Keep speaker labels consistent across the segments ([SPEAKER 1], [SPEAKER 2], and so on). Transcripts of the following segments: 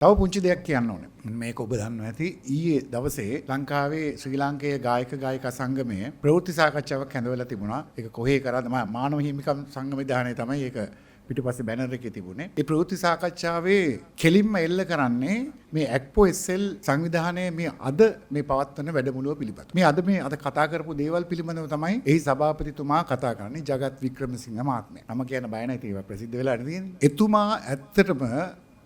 [SPEAKER 1] තව පුංචි දෙයක් කියන්න ඕනේ. මේක ඔබ දන්නවා ඇති ඊයේ දවසේ ලංකාවේ ශ්‍රී ලාංකේය ගායක ගායිකා සංගමයේ ප්‍රවෘත්ති සාකච්ඡාවක් හැඳවලා තිබුණා. ඒක කොහේ කරාද මානව හිමිකම් සංවිධානයේ තමයි ඒක පිටිපස්සේ බැනර් එකේ තිබුණේ. ඒ ප්‍රවෘත්ති සාකච්ඡාවේ කෙලින්ම එල්ල කරන්නේ මේ ඇක්පෝ SL සංවිධානයේ මේ අද මේ පවත්වන වැඩමුළුව පිළිබඳව. මේ අද කතා කරපු දේවල් පිළිබඳව තමයි එහි සභාපතිතුමා කතා කරන්නේ ජගත් වික්‍රමසිංහ මහත්මයා. මම කියන බය නැති ඒවා ප්‍රසිද්ධ වෙලා තියෙන්නේ. එතුමා ඇත්තටම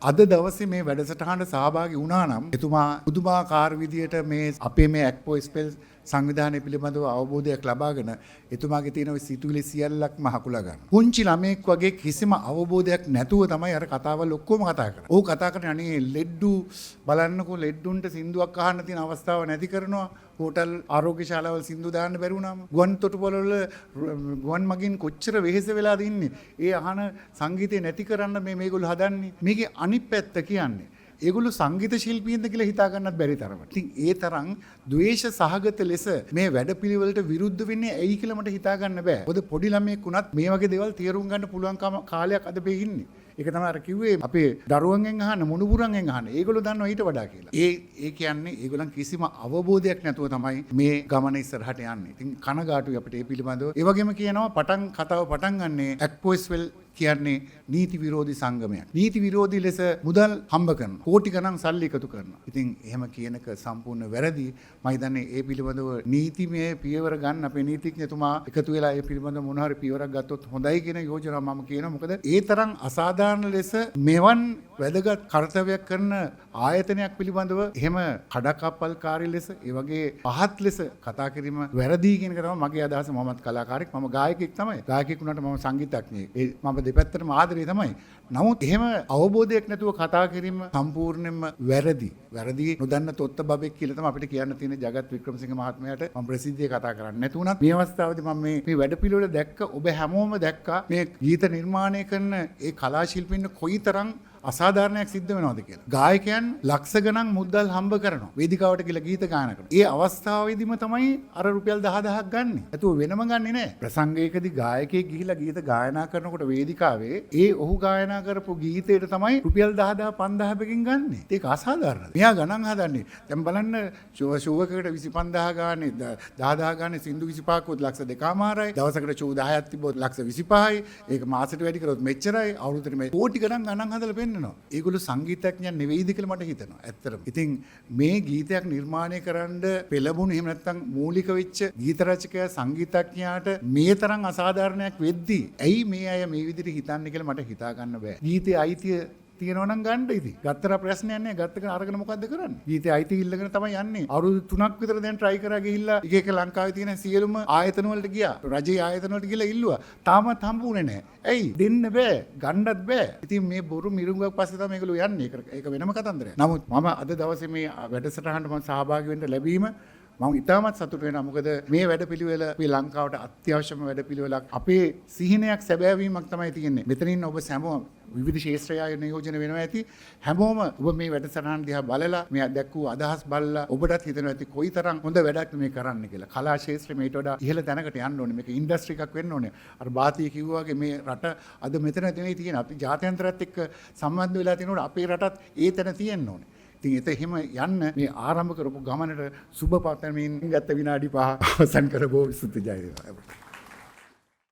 [SPEAKER 1] අද දවසේ මේ වැඩසටහනට සහභාගී වුණා නම් එතුමා පුදුමාකාර විදියට මේ අපේ මේ ඇක්පෝ ස්පෙල් සංවිධානය පිළිබඳව අවබෝධයක් ලබාගෙන එතුමාගේ තියෙන සිතුවිලි සියල්ලක්ම හකුලා ගන්න. පුංචි ළමෙක් වගේ කිසිම අවබෝධයක් නැතුව තමයි අර කතාවල් ඔක්කොම කතා කරන්නේ. ඕක කතා කරන්නේ අනේ ලෙඩ්ඩු බලන්නකෝ ලෙඩ්ඩුන්ට සින්දුවක් අහන්න තියෙන අවස්ථාව නැති කරනවා. හෝටල් ආරෝග්‍ය ශාලාවල් සින්දු දාන්න බැරි වුණාම ගුවන් තොටුපළ වල ගුවන් මගින් කොච්චර වෙහෙස වෙලාද ඉන්නේ. ඒ අහන සංගීතය නැති කරන්න මේගොල්ලෝ හදන්නේ. මේකේ අනිත් පැත්ත කියන්නේ ඒගොල්ලෝ සංගීත ශිල්පීන්ද කියලා හිතා ගන්නත් බැරි තරමට. ඉතින් ඒ තරම් ද්වේෂ සහගත ලෙස මේ වැඩපිළිවෙලට විරුද්ධ වෙන්නේ ඇයි කියලා මට හිතා ගන්න බෑ. මොකද පොඩි ළමයෙක් වුණත් මේ වගේ දේවල් තේරුම් ගන්න පුළුවන් කාලයක් අද මේ ඉන්නේ. ඒක තමයි අර කිව්වේ අපේ දරුවන්ගෙන් අහන්න මුණුබුරන්ගෙන් අහන්න. ඒගොල්ලෝ දන්නවා ඊට වඩා කියලා. ඒ කියන්නේ ඒගොල්ලන් කිසිම අවබෝධයක් නැතුව තමයි මේ ගමන ඉස්සරහට යන්නේ. ඉතින් කනගාටුයි අපිට ඒ පිළිබඳව. ඒ වගේම කියනවා කතාව පටන් ගන්නේ ඇක්පෝස්වෙල් කියන්නේ නීති විරෝධී සංගමයක්. නීති විරෝධී ලෙස මුදල් හම්බ කරනවා. කෝටි ගණන් සල්ලි එකතු කරනවා. ඉතින් එහෙම කියනක සම්පූර්ණ වැරදි. මම හිතන්නේ ඒ පිළිබඳව නීතිමය පියවර ගන්න අපේ නීතිඥතුමා එකතු වෙලා ඒ පිළිබඳව මොන හරි පියවරක් ගත්තොත් හොඳයි කියන යෝජනාව මම කියනවා. මොකද ඒ තරම් අසාධාරණ ලෙස මෙවන් වැදගත් කර්තව්‍යයක් කරන ආයතනයක් පිළිබඳව එහෙම කඩකප්පල්කාරී ලෙස ඒ වගේ පහත් ලෙස කතා කිරීම වැරදි කියන එක තමයි මගේ අදහස. මමත් කලාකාරයෙක්. මම ගායකයෙක් තමයි. ගායකයෙක් වුණාට මම සංගීතඥයෙක්. මම දෙපැත්තටම ආදරේ තමයි. නමුත් එහෙම අවබෝධයක් නැතුව කතා කිරීම සම්පූර්ණයෙන්ම වැරදි. වැරදි නොදන්න තොත්ත බබෙක් කියලා තමයි අපිට කියන්න තියෙන ජගත් වික්‍රමසිංහ මහත්මයාට මම ප්‍රසිද්ධිය කතා කරන්නේ නැති වුණත් මේ අවස්ථාවේදී මම මේ වැඩපිළිවෙල දැක්ක ඔබ හැමෝම දැක්කා මේ ගීත නිර්මාණය කරන ඒ කලා ශිල්පීන් කොයිතරම් අසාධාරණයක් සිද්ධ වෙනවද කියලා. ගායකයන් ලක්ෂ ගණන් මුදල් හම්බ කරනවා. වේදිකාවට කියලා ගීත ගායනා කරනවා. ඒ අවස්ථාවේදීම තමයි අර රුපියල් 10000ක් ගන්න. ඒතුව වෙනම ගන්නෙ නෑ. ප්‍රසංගයකදී ගායකයෙක් ගිහිලා ගීත ගායනා කරනකොට වේදිකාවේ ඔහු ගායනා කරපු ගීතයට තමයි රුපියල් 10000 5000 බකින් ගන්නෙ. ඒක අසාධාරණයි. මෙයා ගණන් හදන්නේ. දැන් බලන්න ෂෝ එකකට 25000 ගානේ 10000 ගානේ සින්දු 25ක් උත් ලක්ෂ 2මාරයි. දවසකට ෂෝ 10ක් තිබ්බොත් ලක්ෂ 25යි. ඒක මාසෙට වැඩි කරොත් මෙච්චරයි. අවුරුද්දට මේ කෝටි ගණන් හදලා පෙන්නනවා. ඒගොල්ලෝ සංගීතඥයන් නෙවෙයිද කියලා මට හිතෙනවා. ඇත්තටම. ඉතින් මේ ගීතයක් නිර්මාණය කරන්න පෙළඹුණු එහෙම නැත්නම් මූලික වෙච්ච ගීත රචකයා සංගීතඥයාට මේ තරම් අසාධාරණයක් වෙද්දී ඇයි මේ අය මේ විදිහට හිතන්නේ කියලා මට හිතා ගන්න බෑ. ගීතේ අයිතිය තියෙනවා නම් ගන්න ඉතින්. ගත්තර ප්‍රශ්නයක් නැහැ. ගත්තක අරගෙන මොකද්ද කරන්නේ? ගීතේ අයිති ඉල්ලගෙන තමයි යන්නේ. අවුරුදු 3ක් විතර දැන් try කරා ගිහිල්ලා එක ලංකාවේ තියෙන සියලුම ආයතන වලට ගියා. රජයේ ආයතන වලට ගිහිල්ලා ඉල්ලුවා. තාමත් හම්බුනේ නැහැ. ඇයි? දෙන්න බෑ. ගන්නත් බෑ. ඉතින් මේ බොරු මිරුඟක් පස්සේ තමයි මේගොල්ලෝ යන්නේ. ඒක වෙනම කතන්දරයක්. නමුත් මම අද දවසේ මේ වැඩසටහනට මම සහභාගී වෙන්න ලැබීම මම ඉතාමත් සතුටු වෙනවා. මොකද මේ වැඩපිළිවෙල අපේ ලංකාවට අත්‍යවශ්‍යම වැඩපිළිවෙලක්. අපේ සිහිනයක් සැබෑවීමක් තමයි තියෙන්නේ. මෙතනින් ඔබ හැමෝම විවිධ ශාස්ත්‍රය නියෝජන වෙනවා ඇති. හැමෝම ඔබ මේ වැඩසටහන දිහා බලලා මේ දැක්වූ අදහස් බලලා ඔබටත් හිතෙනවා ඇති කොයිතරම් හොඳ වැඩක් මේ කරන්න කියලා. කලා ශාස්ත්‍රය මේට වඩා ඉහළ තැනකට යන්න ඕනේ. මේක ඉන්ඩස්ට්‍රි එකක් වෙන්න ඕනේ. අර බාතිය කිව්වා වගේ මේ රට අද මෙතන නෙවෙයි තියෙන. අපි ජාත්‍යන්තරයත් එක්ක සම්බන්ධ වෙලා තිනකොට අපේ රටත් ඒ තැන තියෙන්න ඕනේ. ඉතින් එහෙම යන්න මේ ආරම්භ කරපු ගමනට සුබ පතමින් ගත විනාඩි 5 අවසන් කරබෝ සුත්තු ජය වේවා.